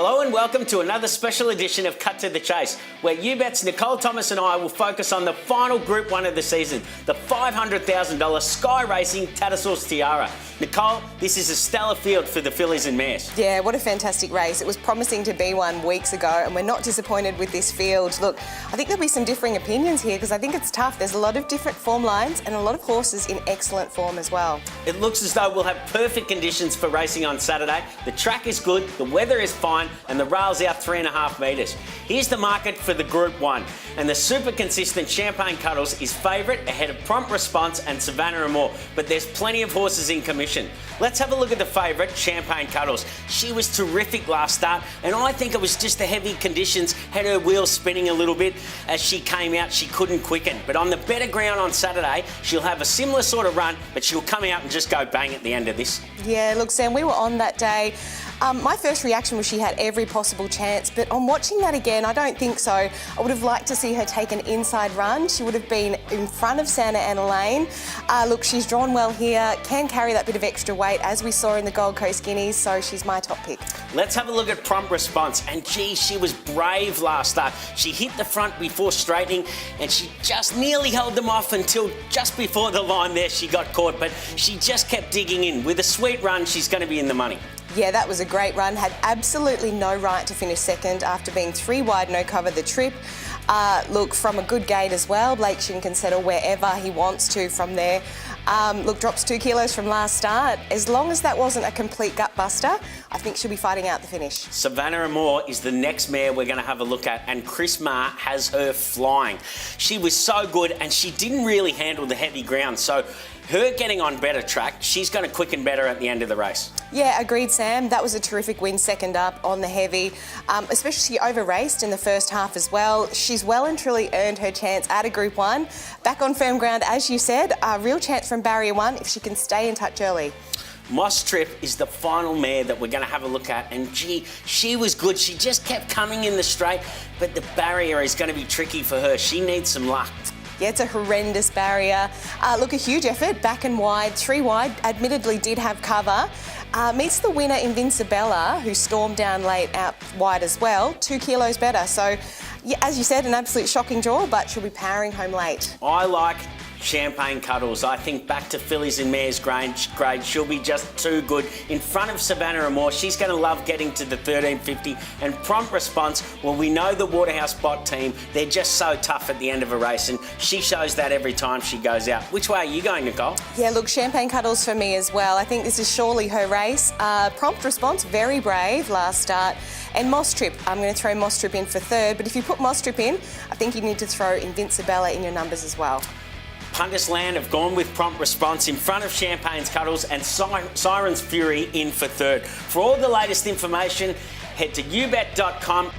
Hello and welcome to another special edition of Cut to the Chase, where UBET's Nicole Thomas and I will focus on the final Group 1 of the season, the $500,000 Sky Racing Tattersalls Tiara. Nicole, this is a stellar field for the fillies and mares. Yeah, what a fantastic race. It was promising to be one weeks ago, and we're not disappointed with this field. Look, I think there'll be some differing opinions here because I think it's tough. There's a lot of different form lines and a lot of horses in excellent form as well. It looks as though we'll have perfect conditions for racing on Saturday. The track is good, the weather is fine, and the rail's out 3.5 metres. Here's the market for the Group 1, and the super consistent Champagne Cuddles is favourite ahead of Prompt Response and Savannah and More, but there's plenty of horses in commission. Let's have a look at the favourite, Champagne Cuddles. She was terrific last start, and I think it was just the heavy conditions had her wheels spinning a little bit. As she came out, she couldn't quicken, but on the better ground on Saturday, she'll have a similar sort of run, but she'll come out and just go bang at the end of this. Yeah, look, Sam, we were on that day. My first reaction was she had every possible chance, but on watching that again, I don't think so. I would have liked to see her take an inside run. She would have been in front of Santa Ana Lane. Look, she's drawn well here, can carry that bit of extra weight, as we saw in the Gold Coast Guineas, so she's my top pick. Let's have a look at Prompt Response, and gee, she was brave last start. She hit the front before straightening, and she just nearly held them off until just before the line there she got caught, but she just kept digging in. With a sweet run, she's going to be in the money. Yeah, that was a great run. Had absolutely no right to finish second after being 3 wide, no cover the trip. Look, from a good gate as well. Blake Shin can settle wherever he wants to from there. Look, drops 2 kilos from last start. As long as that wasn't a complete gut buster, I think she'll be fighting out the finish. Savannah and More is the next mare we're going to have a look at, and Chris Marr has her flying. She was so good, and she didn't really handle the heavy ground, so her getting on better track, she's going to quicken better at the end of the race. Yeah, agreed, Sam. That was a terrific win, second up on the heavy. Especially she over-raced in the first half as well. She's well and truly earned her chance at a Group 1. Back on firm ground, as you said, a real chance from barrier 1 if she can stay in touch early. Moss Trip is the final mare that we're going to have a look at, and gee, she was good. She just kept coming in the straight, but the barrier is going to be tricky for her. She needs some luck. Yeah, it's a horrendous barrier. Look, a huge effort, back and wide, 3 wide, admittedly did have cover. Meets the winner, Invincibella, who stormed down late out wide as well, 2 kilos better. So, yeah, as you said, an absolute shocking draw, but she'll be powering home late. I like Champagne Cuddles. I think back to fillies and mares grade, she'll be just too good. In front of Savannah and More, she's going to love getting to the 1350. And Prompt Response, well, we know the Waterhouse Bot team, they're just so tough at the end of a race, and she shows that every time she goes out. Which way are you going, Nicole? Yeah, look, Champagne Cuddles for me as well. I think this is surely her race. Prompt Response, very brave last start. And Moss Trip, I'm going to throw Moss Trip in for third, but if you put Moss Trip in, I think you need to throw Invincibella in your numbers as well. Punters Land have gone with Prompt Response in front of Champagne's Cuddles and Siren's Fury in for third. For all the latest information, head to ubet.com.